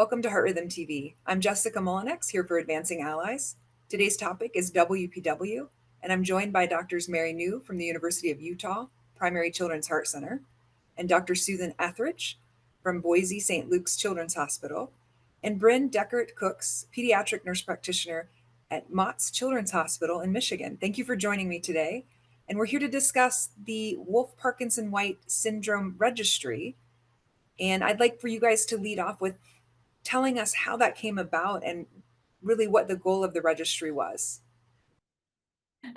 Welcome to Heart Rhythm TV. I'm Jessica Mullenix, here for Advancing Allies. Today's topic is WPW, and I'm joined by Drs. Brynn E from the University of Utah, Primary Children's Heart Center, and Dr. Susan Etheridge from Boise St. Luke's Children's Hospital, and Brynn Dechert-Crooks, Pediatric Nurse Practitioner at Mott's Children's Hospital in Michigan. Thank you for joining me today. And we're here to discuss the Wolff-Parkinson-White Syndrome Registry. And I'd like for you guys to lead off with telling us how that came about and really what the goal of the registry was.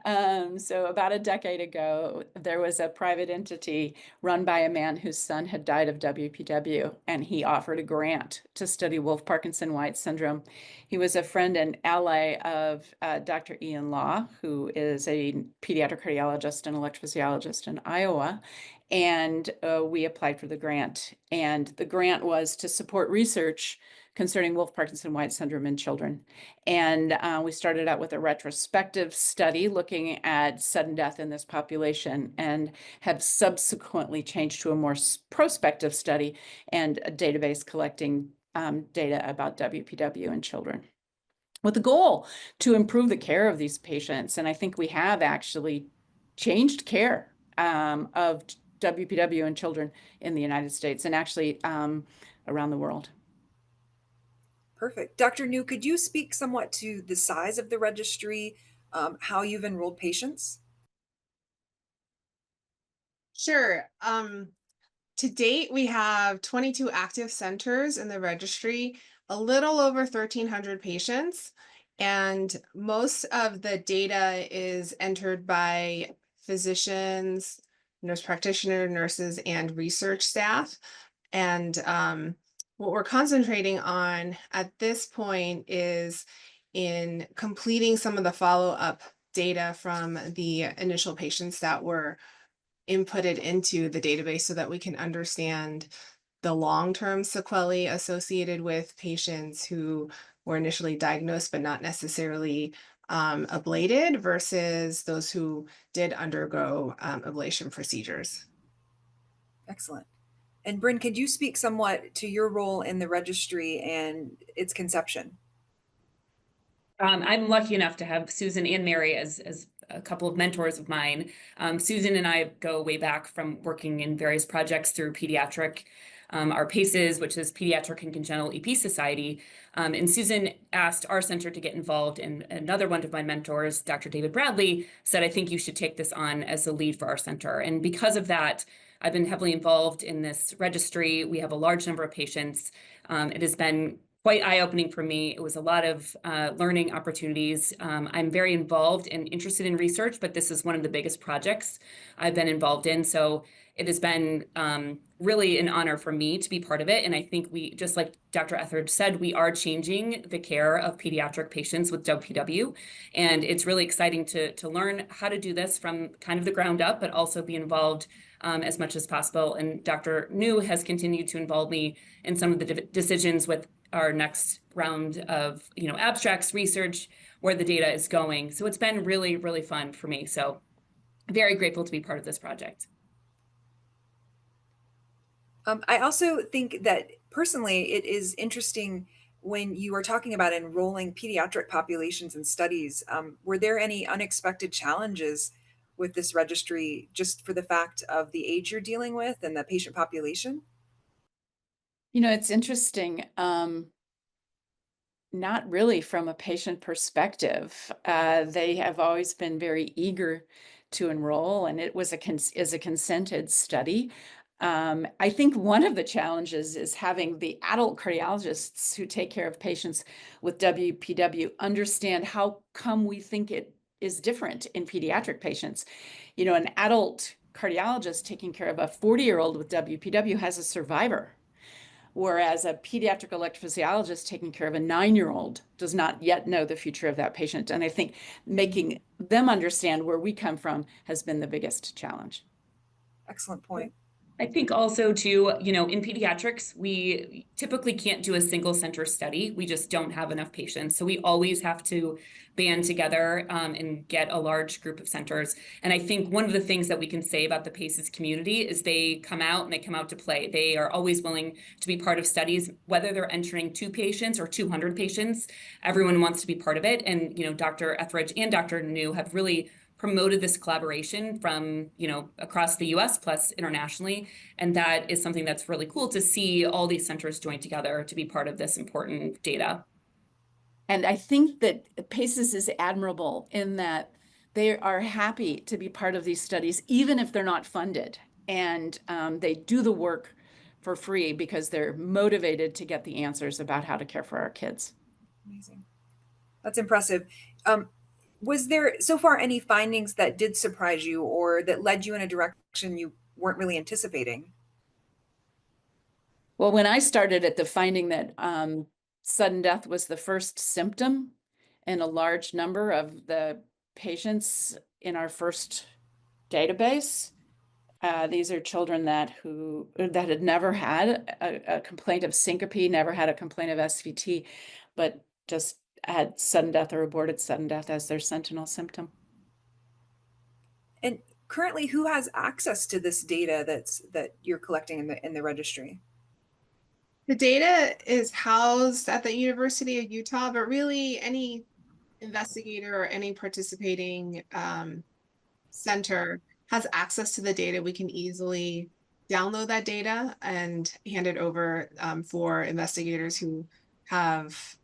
So about a decade ago, there was a private entity run by a man whose son had died of WPW, and he offered a grant to study Wolff-Parkinson-White syndrome. He was a friend and ally of Dr. Ian Law, who is a pediatric cardiologist and electrophysiologist in Iowa, and we applied for the grant. And the grant was to support research concerning Wolff-Parkinson-White syndrome in children. And we started out with a retrospective study looking at sudden death in this population, and have subsequently changed to a more prospective study and a database collecting data about WPW in children, with the goal to improve the care of these patients. And I think we have actually changed care of WPW in children in the United States and actually around the world. Perfect. Dr. New, could you speak somewhat to the size of the registry, how you've enrolled patients? Sure. To date, we have 22 active centers in the registry, a little over 1,300 patients, and most of the data is entered by physicians, nurse practitioner, nurses, and research staff. And what we're concentrating on at this point is in completing some of the follow-up data from the initial patients that were inputted into the database so that we can understand the long-term sequelae associated with patients who were initially diagnosed but not necessarily ablated versus those who did undergo ablation procedures. Excellent. And Brynn, could you speak somewhat to your role in the registry and its conception? I'm lucky enough to have Susan and Mary as a couple of mentors of mine. Susan and I go way back from working in various projects through Pediatric, our PACES, which is Pediatric and Congenital EP Society. And Susan asked our center to get involved, and another one of my mentors, Dr. David Bradley, said, I think you should take this on as the lead for our center. And because of that, I've been heavily involved in this registry. We have a large number of patients. It has been quite eye-opening for me. It was a lot of learning opportunities. I'm very involved and interested in research, but this is one of the biggest projects I've been involved in. So it has been really an honor for me to be part of it. And I think we, just like Dr. Etheridge said, we are changing the care of pediatric patients with WPW. And it's really exciting to learn how to do this from kind of the ground up, but also be involved as much as possible. And Dr. New has continued to involve me in some of the decisions with our next round of abstracts, research, where the data is going. So it's been really, really fun for me. So very grateful to be part of this project. I also think that personally, it is interesting when you are talking about enrolling pediatric populations in studies. Were there any unexpected challenges with this registry just for the fact of the age you're dealing with and the patient population? It's interesting. Not really from a patient perspective. They have always been very eager to enroll, and it was a consented study. I think one of the challenges is having the adult cardiologists who take care of patients with WPW understand how come we think it is different in pediatric patients. An adult cardiologist taking care of a 40-year-old with WPW has a survivor, whereas a pediatric electrophysiologist taking care of a 9-year-old does not yet know the future of that patient. And I think making them understand where we come from has been the biggest challenge. Excellent point. I think also too, you know, in pediatrics, we typically can't do a single center study. We just don't have enough patients. So we always have to band together and get a large group of centers. And I think one of the things that we can say about the PACES community is they come out and they come out to play. They are always willing to be part of studies, whether they're entering 2 patients or 200 patients. Everyone wants to be part of it. And, you know, Dr. Etheridge and Dr. New have really promoted this collaboration from, you know, across the US plus internationally. And that is something that's really cool to see all these centers join together to be part of this important data. And I think that PACES is admirable in that they are happy to be part of these studies, even if they're not funded. And they do the work for free because they're motivated to get the answers about how to care for our kids. Amazing. That's impressive. Was there so far any findings that did surprise you or that led you in a direction you weren't really anticipating? Well, when I started at the finding that sudden death was the first symptom in a large number of the patients in our first database, these are children that had never had a complaint of syncope, never had a complaint of SVT, but just had sudden death or aborted sudden death as their sentinel symptom. And currently, who has access to this data that you're collecting in the registry? The data is housed at the University of Utah, but really any investigator or any participating center has access to the data. We can easily download that data and hand it over for investigators who have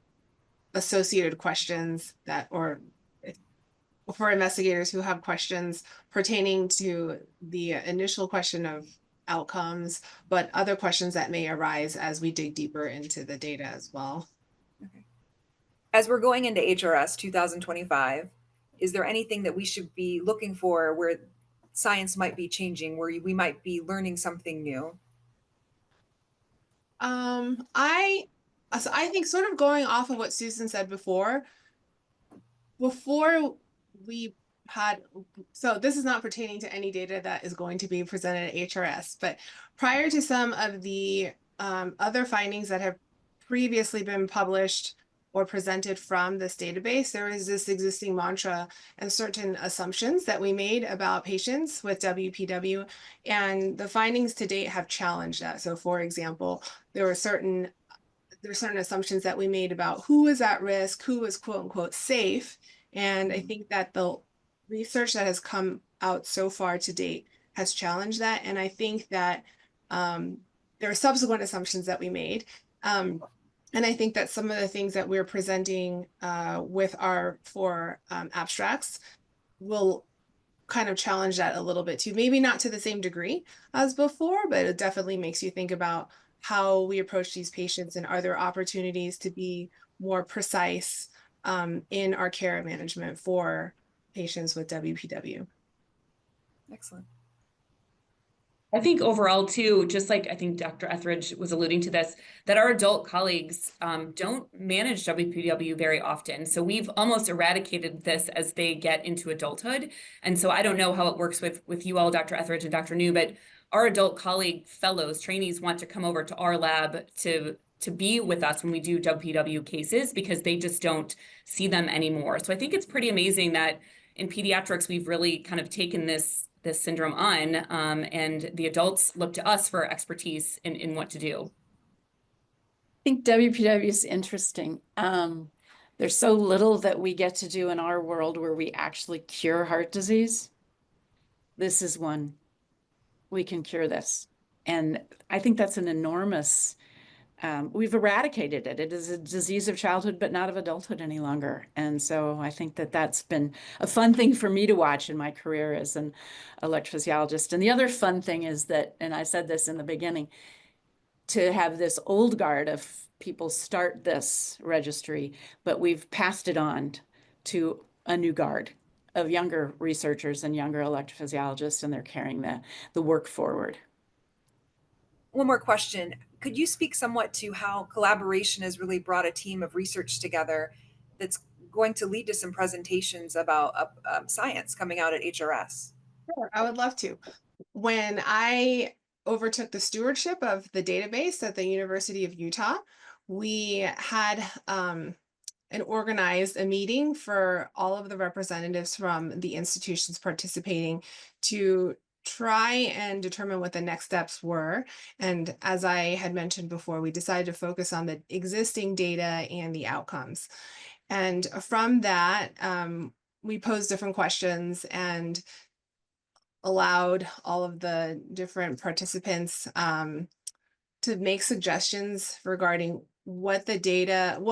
associated questions or for investigators who have questions pertaining to the initial question of outcomes, but other questions that may arise as we dig deeper into the data as well. Okay. As we're going into HRS 2025, is there anything that we should be looking for where science might be changing, where we might be learning something new? I think sort of going off of what Susan said before we had, so this is not pertaining to any data that is going to be presented at HRS, but prior to some of the other findings that have previously been published or presented from this database, there is this existing mantra and certain assumptions that we made about patients with WPW, and the findings to date have challenged that. So for example, there were certain assumptions that we made about who is at risk, who is quote unquote safe. And I think that the research that has come out so far to date has challenged that. And I think that there are subsequent assumptions that we made. And I think that some of the things that we're presenting with our abstracts will kind of challenge that a little bit too. Maybe not to the same degree as before, but it definitely makes you think about how we approach these patients and are there opportunities to be more precise in our care management for patients with WPW. Excellent. I think overall too, just like I think Dr. Etheridge was alluding to this, that our adult colleagues don't manage WPW very often. So we've almost eradicated this as they get into adulthood. And so I don't know how it works with you all, Dr. Etheridge and Dr. New, but our adult colleague fellows, trainees want to come over to our lab to be with us when we do WPW cases because they just don't see them anymore. So I think it's pretty amazing that in pediatrics, we've really kind of taken this syndrome on, and the adults look to us for expertise in what to do. I think WPW is interesting. There's so little that we get to do in our world where we actually cure heart disease. This is one. We can cure this. And I think that's an enormous, we've eradicated it. It is a disease of childhood, but not of adulthood any longer. And so I think that that's been a fun thing for me to watch in my career as an electrophysiologist. And the other fun thing is that, and I said this in the beginning, to have this old guard of people start this registry, but we've passed it on to a new guard of younger researchers and younger electrophysiologists, and they're carrying the work forward. One more question. Could you speak somewhat to how collaboration has really brought a team of research together that's going to lead to some presentations about science coming out at HRS? Sure, I would love to. When I overtook the stewardship of the database at the University of Utah, we had and organized a meeting for all of the representatives from the institutions participating to try and determine what the next steps were. And as I had mentioned before, we decided to focus on the existing data and the outcomes. And from that, we posed different questions and allowed all of the different participants to make suggestions regarding what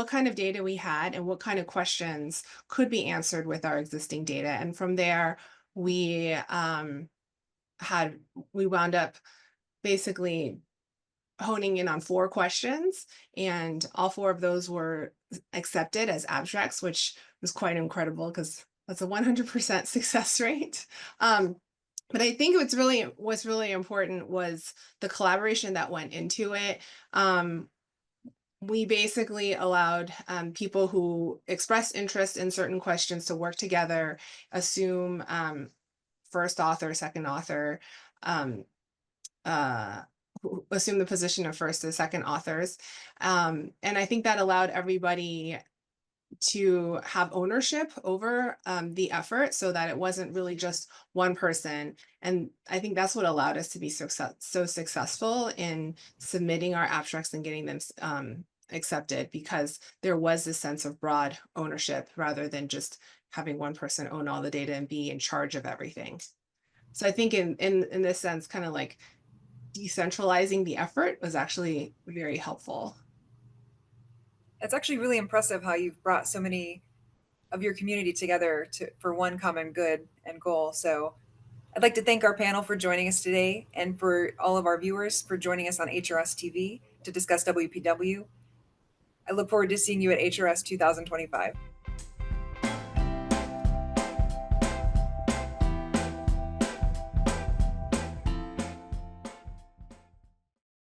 kind of data we had and what kind of questions could be answered with our existing data. And from there, we wound up basically honing in on 4 questions, and all 4 of those were accepted as abstracts, which was quite incredible because that's a 100% success rate. But I think what's really important was the collaboration that went into it. We basically allowed people who expressed interest in certain questions to work together, assume first author, second author, assume the position of first and second authors. And I think that allowed everybody to have ownership over the effort so that it wasn't really just one person. And I think that's what allowed us to be so successful in submitting our abstracts and getting them accepted, because there was this sense of broad ownership rather than just having one person own all the data and be in charge of everything. So I think in this sense, kind of like decentralizing the effort was actually very helpful. It's actually really impressive how you've brought so many of your community together for one common good and goal. So I'd like to thank our panel for joining us today, and for all of our viewers for joining us on HRS TV to discuss WPW. I look forward to seeing you at HRS 2025.